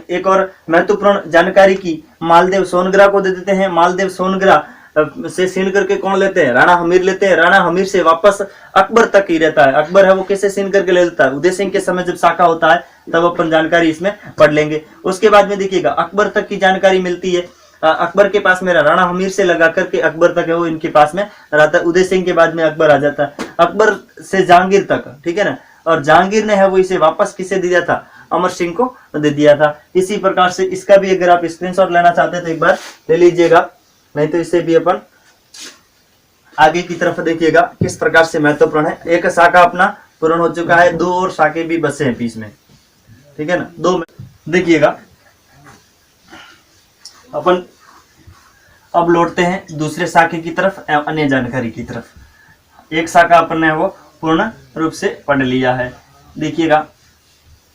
Speaker 2: एक और महत्वपूर्ण जानकारी की, मालदेव सोनगरा को दे देते हैं। मालदेव सोनगरा से छीन करके कौन लेते हैं, राणा हमीर लेते हैं। राणा हमीर से वापस अकबर तक ही रहता है। अकबर है वो कैसे छीन करके ले लेता है, उदय सिंह के समय जब शाखा होता है तब अपन जानकारी इसमें पढ़ लेंगे। उसके बाद में देखिएगा अकबर तक की जानकारी मिलती है, अकबर के पास में राणा हमीर से लगा करके अकबर तक है वो इनके पास में रहता है। उदय सिंह के बाद में अकबर आ जाता है, अकबर से जहांगीर तक, ठीक है ना। और जहांगीर ने है वो इसे वापस किसे दिया था, अमर सिंह को दे दिया था। इसी प्रकार से इसका भी अगर आप स्क्रीनशॉट लेना चाहते हैं तो एक बार ले लीजिएगा, नहीं तो इसे भी अपन आगे की तरफ देखिएगा किस प्रकार से महत्वपूर्ण है। एक शाखा अपना पूर्ण हो चुका है, दो और शाखे भी बचे हैं बीच में, ठीक है ना, दो में। देखिएगा अपन अब लौटते हैं दूसरे शाखे की तरफ, अन्य जानकारी की तरफ। एक शाखा अपन ने वो पूर्ण रूप से पढ़ लिया है। देखिएगा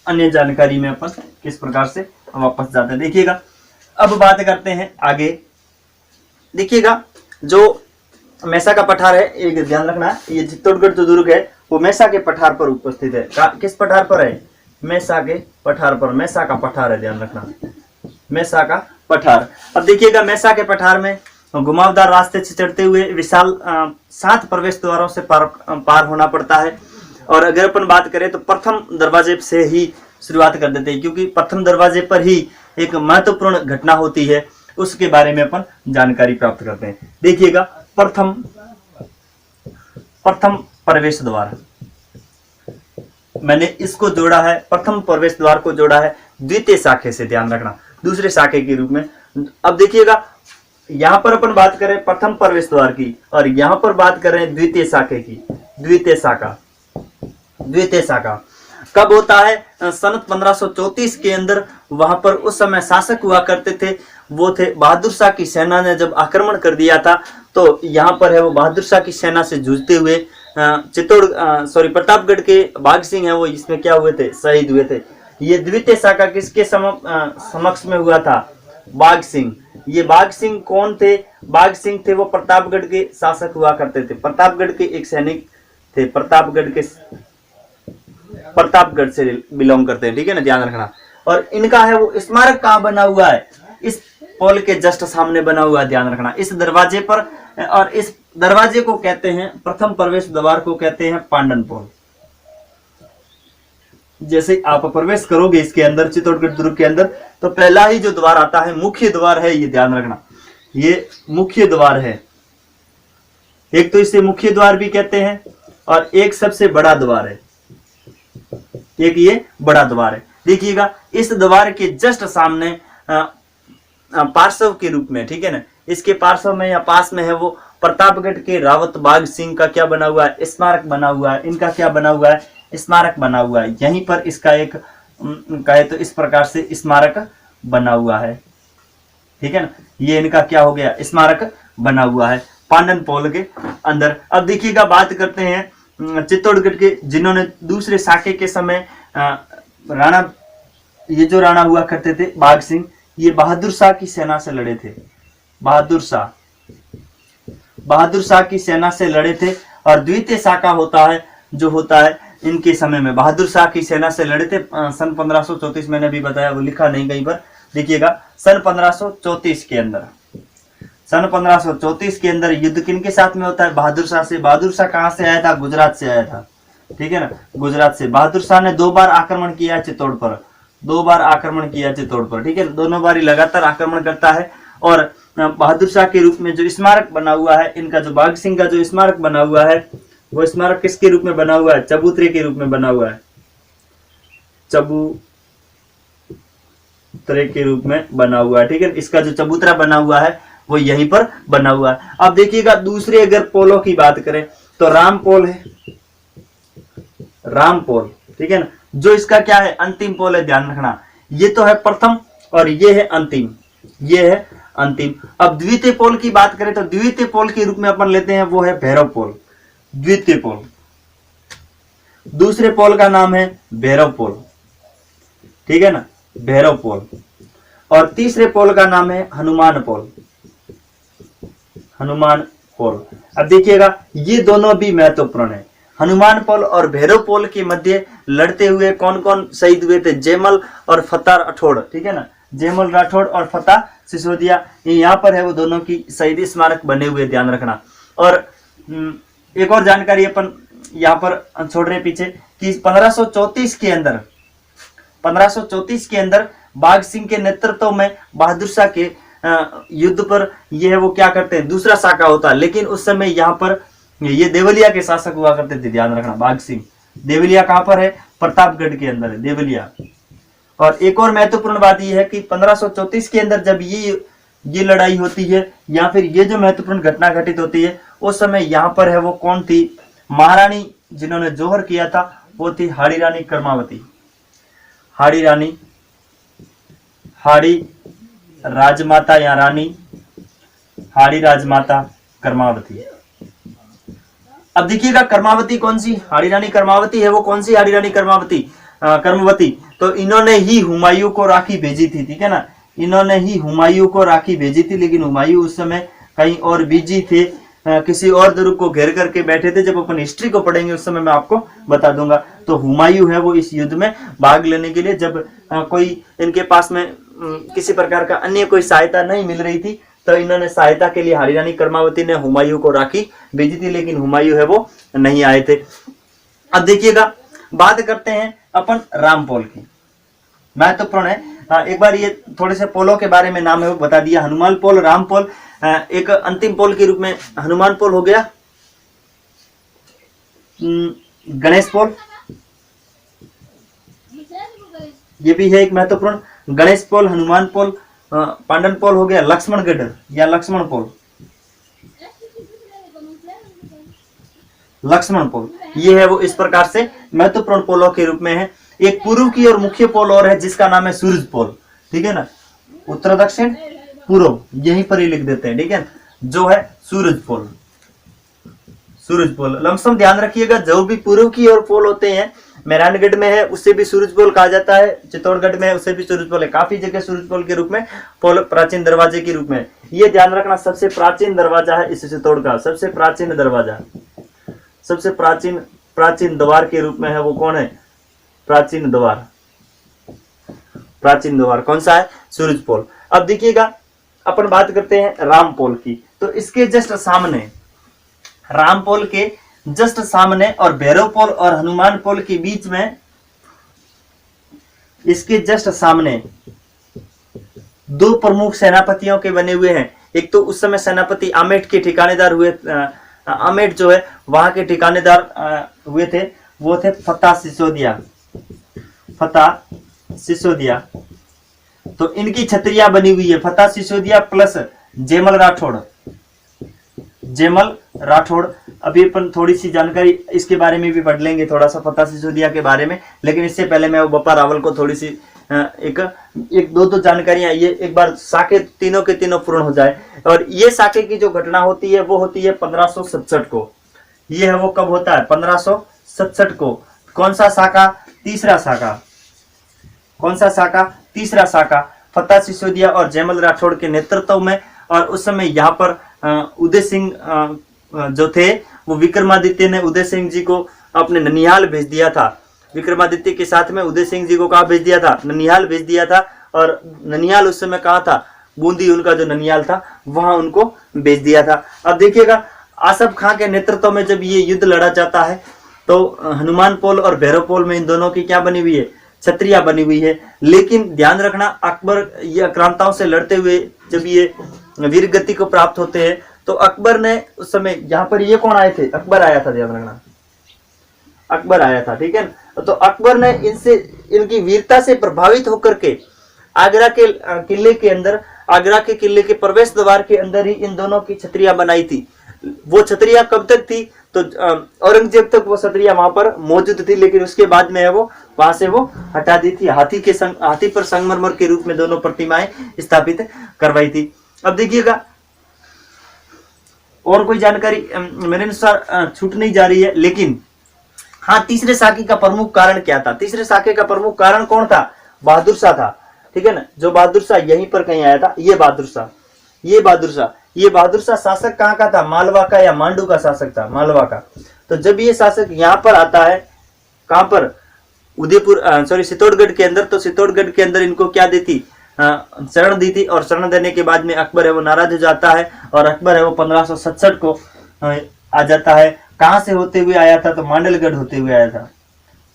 Speaker 2: अन्य जानकारी में अपन किस प्रकार से वापस जाते हैं। देखिएगा अब बात करते हैं आगे। देखिएगा जो मैसा का पठार है, एक ध्यान रखना, ये चित्तौड़गढ़ जो दुर्ग है वो मैसा के पठार पर उपस्थित है। किस पठार पर है, मैसा के पठार पर, मैसा का पठार है, ध्यान रखना, मैसा का पठार। अब देखिएगा मैसा के पठार में घुमावदार रास्ते से चढ़ते हुए विशाल 7 प्रवेश द्वारों से पार होना पड़ता है। और अगर अपन बात करें तो प्रथम दरवाजे से ही शुरुआत कर देते हैं, क्योंकि प्रथम दरवाजे पर ही एक महत्वपूर्ण घटना होती है, उसके बारे में अपन जानकारी प्राप्त करते हैं। देखिएगा प्रथम प्रवेश द्वार, मैंने इसको जोड़ा है, प्रथम प्रवेश द्वार को जोड़ा है द्वितीय शाखे से, ध्यान रखना, दूसरे शाखे के रूप में। अब देखिएगा यहां पर अपन बात करें प्रथम प्रवेश द्वार की, और यहां पर बात करें द्वितीय शाखे की। द्वितीय शाखा कब होता है, सन 1534 के अंदर। वहां पर उस समय शासक हुआ करते थे, वो थे बहादुर शाह की सेना ने जब आक्रमण कर दिया था, तो यहाँ पर है वो बहादुर शाह की सेना से जूझते हुए प्रतापगढ़ के बाघ सिंह है वो इसमें क्या हुए थे, शहीद हुए थे। ये द्वितीय शाखा किसके समक्ष में हुआ था, बाघ सिंह। ये बाघ सिंह कौन थे, बाघ सिंह थे वो प्रतापगढ़ के शासक हुआ करते थे, प्रतापगढ़ के एक सैनिक थे, प्रतापगढ़ से बिलोंग करते हैं, ठीक है ना, ध्यान रखना। और इनका है वो स्मारक कहाँ बना हुआ है, इस पोल के जस्ट सामने बना हुआ है, ध्यान रखना, इस दरवाजे पर। और इस दरवाजे को कहते हैं, प्रथम प्रवेश द्वार को कहते हैं पांडन पोल। जैसे आप प्रवेश करोगे इसके अंदर, चित्तौड़गढ़ दुर्ग के अंदर, तो पहला ही जो द्वार आता है, मुख्य द्वार है, ये ध्यान रखना, ये मुख्य द्वार है। एक तो इसे मुख्य द्वार भी कहते हैं और एक सबसे बड़ा द्वार है, एक ये बड़ा द्वार है। देखिएगा इस द्वार के जस्ट सामने पार्श्व के रूप में, ठीक है ना, इसके पार्श्व में या पास में है वो प्रतापगढ़ के रावत बाघ सिंह का क्या बना हुआ है, स्मारक बना हुआ है। इनका क्या बना हुआ है, स्मारक बना हुआ है। यहीं पर इसका एक कहे तो इस प्रकार से स्मारक बना हुआ है, ठीक है ना। ये इनका क्या हो गया, स्मारक बना हुआ है पांडन पोल के अंदर। अब देखिएगा बात करते हैं चित्तौड़गढ़ के, जिन्होंने दूसरे साके के समय राणा, ये जो राणा हुआ करते थे बाघ सिंह, ये बहादुर शाह की सेना से लड़े थे। बहादुर शाह की सेना से लड़े थे। और द्वितीय शाखा होता है जो होता है इनके समय में, बहादुर शाह की सेना से लड़े थे सन 1534, मैंने भी बताया, वो लिखा नहीं कहीं पर। देखिएगा सन 1534 के अंदर, सन 1534 के अंदर युद्ध किनके साथ में होता है, बहादुर शाह से। बहादुर शाह कहां से आया था, गुजरात से आया था, ठीक है ना, गुजरात से। बहादुर शाह ने 2 बार आक्रमण किया है चित्तौड़ पर, 2 बार आक्रमण किया चित्तौड़ पर, ठीक है, दोनों बार लगातार आक्रमण करता है। और बहादुर शाह के रूप में जो स्मारक बना हुआ है, इनका जो बाघ सिंह का जो स्मारक बना हुआ है, वो स्मारक किसके रूप में बना हुआ है, चबूतरे के रूप में बना हुआ है, चबूतरे के रूप में बना हुआ है, ठीक है। इसका जो चबूतरा बना हुआ है वो यहीं पर बना हुआ है। अब देखिएगा दूसरे अगर पोलों की बात करें तो राम पोल है, राम पोल, ठीक है ना, जो इसका क्या है, अंतिम पोल है, ध्यान रखना। ये तो है प्रथम और ये है अंतिम, ये है अंतिम। अब द्वितीय पोल की बात करें तो द्वितीय पोल के रूप में अपन लेते हैं वो है भैरव पोल, द्वितीय पोल। दूसरे पोल का नाम है भैरव पोल, ठीक है ना, भैरव पोल। और तीसरे पोल का नाम है हनुमान पोल, हनुमान पोल। अब देखिएगा ये दोनों भी महत्वपूर्ण है। हनुमान पोल और भैरव पोल के मध्य लड़ते हुए कौन कौन शहीद हुए थे, जयमल और फतेह राठौड़, ठीक है ना, जयमल राठौड़ और फतेह सिसोदिया, यहाँ पर है वो दोनों की शहीदी स्मारक बने हुए, ध्यान रखना। और एक और जानकारी अपन यहाँ पर छोड़ रहे पीछे कि 1534 के अंदर, 1534 के अंदर बाघ सिंह के नेतृत्व में बहादुर शाह के युद्ध पर ये है वो क्या करते हैं, दूसरा शाखा होता है। लेकिन उस समय यहाँ पर ये देवलिया के शासक हुआ करते थे, ध्यान रखना। बाघ सिंह, देवलिया कहां पर है, प्रतापगढ़ के अंदर है देवलिया। और एक और महत्वपूर्ण बात यह है कि 1534 के अंदर जब ये लड़ाई होती है या फिर ये जो महत्वपूर्ण घटना घटित होती है, उस समय यहाँ पर है वो कौन थी, महारानी जिन्होंने जोहर किया था वो थी हाड़ी रानी कर्मावती, हाड़ी रानी, हाड़ी राजमाता या रानी हाड़ी राजमाता कर्मावती। अब देखिएगा कर्मावती कौन सी हाड़ी रानी कर्मावती है, वो कौन सी हाड़ी रानी कर्मावती, कर्मवती। तो इन्होंने ही हुमायूं को राखी भेजी थी, ठीक है ना, इन्होंने ही हुमायूं को राखी भेजी थी। लेकिन हुमायूं उस समय कहीं और बिजी थे, किसी और दुर्ग को घेर करके बैठे थे। जब अपन हिस्ट्री को पढ़ेंगे उस समय मैं आपको बता दूंगा। तो हुमायूं है वो इस युद्ध में भाग लेने के लिए, जब कोई इनके पास में किसी प्रकार का अन्य कोई सहायता नहीं मिल रही थी, तो इन्होंने सहायता के लिए हाड़ी रानी कर्मावती ने हुमायूं को राखी भेजी थी। लेकिन हुमायूं है वो नहीं आए थे। अब देखिएगा बात करते हैं अपन रामपोल की, महत्वपूर्ण है। एक बार ये थोड़े से पोलों के बारे में नाम है वो बता दिया, हनुमान पोल, राम पोल। एक अंतिम पोल के रूप में हनुमान पोल हो गया, गणेश पोल, ये भी है एक महत्वपूर्ण। गणेश पोल, हनुमान पोल, पांडन पोल हो गया, लक्ष्मणगढ़ या लक्ष्मण पोल, लक्ष्मण पोल, ये है वो इस प्रकार से महत्वपूर्ण पोलों के रूप में है। एक पूर्व की और मुख्य पोल और है जिसका नाम है सूरज पोल, ठीक है ना, उत्तर दक्षिण पूर्व यहीं पर ही लिख देते हैं, ठीक है, जो है सूरज पोल, सूरज पोल। लमसम ध्यान रखिएगा, जो भी पूर्व की ओर पोल होते हैं, मेहरानगढ़ में है उसे भी सूरज पोल कहा जाता है, चित्तौड़गढ़ में है उसे भी सूरज पोल है, काफी जगह सूरज पोल के रूप में, पोल प्राचीन दरवाजे के रूप में। ये ध्यान रखना सबसे प्राचीन दरवाजा है इस चित्तौड़ का, सबसे प्राचीन दरवाजा, सबसे प्राचीन द्वार के रूप में है वो कौन है, प्राचीन द्वार, प्राचीन द्वार कौन सा है, सूरज पोल। अब देखिएगा अपन बात करते हैं राम पोल की। तो इसके जस्ट सामने, राम पोल के जस्ट सामने और भैरव पोल और हनुमान पोल के बीच में, इसके जस्ट सामने दो प्रमुख सेनापतियों के बने हुए हैं। एक तो उस समय सेनापति आमेट के ठिकानेदार हुए, आमेट जो है वहां के ठिकानेदार हुए थे, वो थे फतेह सिसोदिया, फतेह सिसोदिया। तो इनकी छतरिया बनी हुई है फतेह सिसोदिया प्लस जेमल राठौड़, जेमल राठौड़। अभी अपन थोड़ी सी जानकारी इसके बारे में भी पढ़ लेंगे, थोड़ा सा फतेह सिसोदिया के बारे में, लेकिन इससे पहले मैं बप्पा रावल को थोड़ी सी एक दो जानकारियां, ये एक बार साके तीनों के तीनों पूर्ण हो जाए। और ये साके की जो घटना होती है वो होती है 1567 को। ये है वो कब होता है? 1567 को। कौन सा साका? तीसरा साका। कौन सा साका? तीसरा साका फतेह सिसोदिया और जेमल राठौड़ के नेतृत्व में। और उस समय यहाँ पर उदय सिंह जो थे, वो विक्रमादित्य ने उदय सिंह जी को अपने ननिहाल भेज दिया था। विक्रमादित्य के साथ में उदय सिंह जी को कहाँ भेज दिया था? ननिहाल भेज दिया था। और ननिहाल उस समय कहाँ था? बूंदी उनका जो ननिहाल था वहां उनको भेज दिया था। अब देखिएगा आसफ खां के नेतृत्व में जब ये युद्ध लड़ा जाता है तो हनुमान पोल और भैरव पोल में इन दोनों की क्या बनी हुई है? छतरिया बनी हुई है। लेकिन ध्यान रखना, अकबर ये आक्रांताओं से लड़ते हुए जब ये वीर गति को प्राप्त होते हैं तो अकबर ने उस समय, यहाँ पर ये कौन आए थे? अकबर आया था, ध्यान रखना, अकबर आया था, ठीक है ना। तो अकबर ने इनसे, इनकी वीरता से प्रभावित होकर के आगरा के किले के अंदर, आगरा के किले के प्रवेश द्वार के अंदर ही इन दोनों की छतरिया बनाई थी। वो छतरिया कब तक थी? तो औरंगजेब तक वो छतरिया वहां पर मौजूद थी, लेकिन उसके बाद में है वो वहां से वो हटा दी थी। हाथी पर संगमरमर के रूप में दोनों प्रतिमाएं स्थापित करवाई थी। अब देखिएगा और कोई जानकारी मेरे अनुसार छूट नहीं जा रही है, लेकिन हाँ, तीसरे साके का प्रमुख कारण क्या था? तीसरे साके का प्रमुख कारण कौन था? बहादुर शाह था, ठीक है ना। जो बहादुर शाह यहीं पर कहीं आया था, ये बहादुर शाह, ये बहादुर शाह, ये बहादुर शाह शासक कहाँ का था? मालवा का या मांडू का शासक था? मालवा का। तो जब ये शासक यहाँ पर आता है, कहां पर? उदयपुर, सॉरी, चित्तौड़गढ़ के अंदर। तो चित्तौड़गढ़ के अंदर इनको क्या दी थी? शरण दी थी। और शरण देने के बाद में अकबर है वो नाराज हो जाता है और अकबर है वो 1567 को आ जाता है। कहां से होते हुए आया था? तो मांडलगढ़ होते हुए आया था।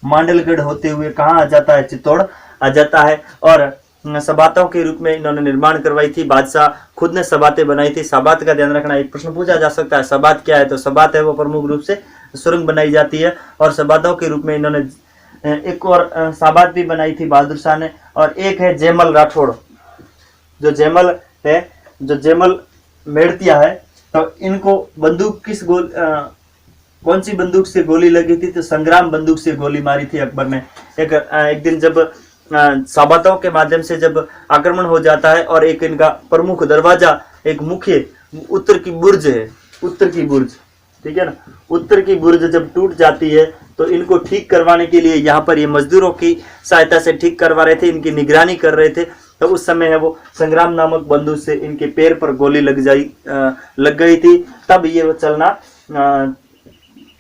Speaker 2: मांडलगढ़ होते हुए कहां आ जाता है? चित्तौड़ आ जाता है। और सबातों के रूप में इन्होंने निर्माण करवाई थी। बादशाह खुद ने सबातें बनाई थी। सबात का ध्यान रखना, एक प्रश्न पूछा जा सकता है, सबात क्या है? तो सबात है वो प्रमुख रूप से सुरंग बनाई जाती है। और सबातों के रूप में इन्होंने एक और सबात भी बनाई थी बहादुर शाह ने। और एक है जेमल राठौड़, जो जेमल है, जो जेमल मेड़तिया है। तो इनको बंदूक कौन सी बंदूक से गोली लगी थी? तो संग्राम बंदूक से गोली मारी थी अकबर ने। एक दिन जब साबातों के माध्यम से जब आक्रमण हो जाता है और एक इनका प्रमुख दरवाजा, एक मुख्य उत्तर की बुर्ज है, उत्तर की बुर्ज, ठीक है ना, उत्तर की बुर्ज जब टूट जाती है तो इनको ठीक करवाने के लिए यहाँ पर ये मजदूरों की सहायता से ठीक करवा रहे थे, इनकी निगरानी कर रहे थे। तो उस समय है वो संग्राम नामक बंदूक से इनके पैर पर गोली लग गई थी। तब ये वो चलना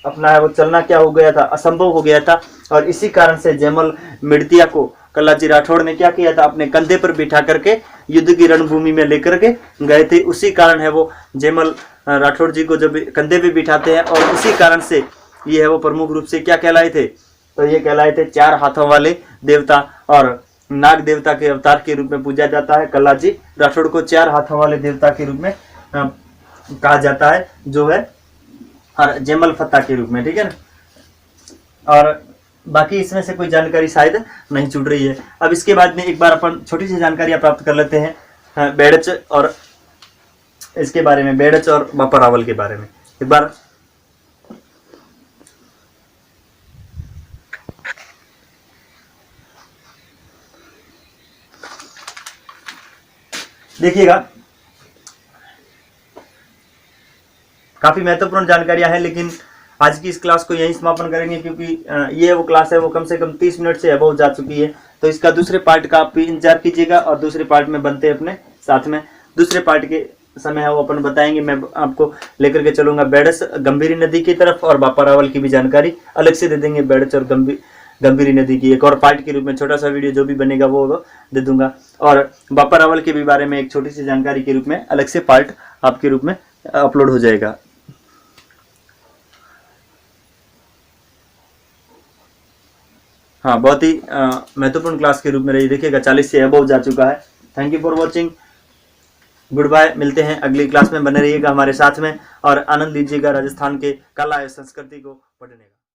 Speaker 2: अपना है वो चलना क्या हो गया था? असंभव हो गया था। और इसी कारण से जेमल मेड़तिया को कल्लाजी राठौड़ ने क्या किया था? अपने कंधे पर बिठा करके युद्ध की रणभूमि में लेकर के गए थे। उसी कारण है वो जेमल राठौड़ जी को जब कंधे पे बिठाते हैं, और उसी कारण से ये है वो प्रमुख रूप से क्या कहलाए थे? तो ये कहलाए थे चार हाथों वाले देवता, और नाग देवता के अवतार के रूप में पूजा जाता है। कल्लाजी राठौड़ को चार हाथों वाले देवता के रूप में कहा जाता है, जो है और जेमल फत्ता के रूप में, ठीक है ना। और बाकी इसमें से कोई जानकारी शायद नहीं छूट रही है। अब इसके बाद में एक बार अपन छोटी सी जानकारियां प्राप्त कर लेते हैं बेड़च और इसके बारे में, बेड़च और बप्पा रावल के बारे में एक बार। देखिएगा काफी महत्वपूर्ण जानकारियां हैं, लेकिन आज की इस क्लास को यहीं समापन करेंगे, क्योंकि ये वो क्लास है वो कम से कम 30 मिनट से अबव जा चुकी है। तो इसका दूसरे पार्ट का आप भी इंतजार कीजिएगा, और दूसरे पार्ट में बनते हैं अपने साथ में। दूसरे पार्ट के समय है वो अपन बताएंगे, मैं आपको लेकर के चलूंगा बेड़च गंभीरी नदी की तरफ, और बप्पा रावल की भी जानकारी अलग से दे देंगे। बेड़च और गंभीरी नदी की एक और पार्ट के रूप में छोटा सा वीडियो जो भी बनेगा वो दे दूंगा, और बप्पा रावल के भी बारे में एक छोटी सी जानकारी के रूप में अलग से पार्ट आपके रूप में अपलोड हो जाएगा। हाँ, बहुत ही महत्वपूर्ण क्लास के रूप में रही। देखिएगा 40 से अबव जा चुका है। Thank you for watching. Goodbye, मिलते हैं अगली क्लास में। बने रहिएगा हमारे साथ में और आनंद लीजिएगा राजस्थान के कला एवं संस्कृति को पढ़ने का।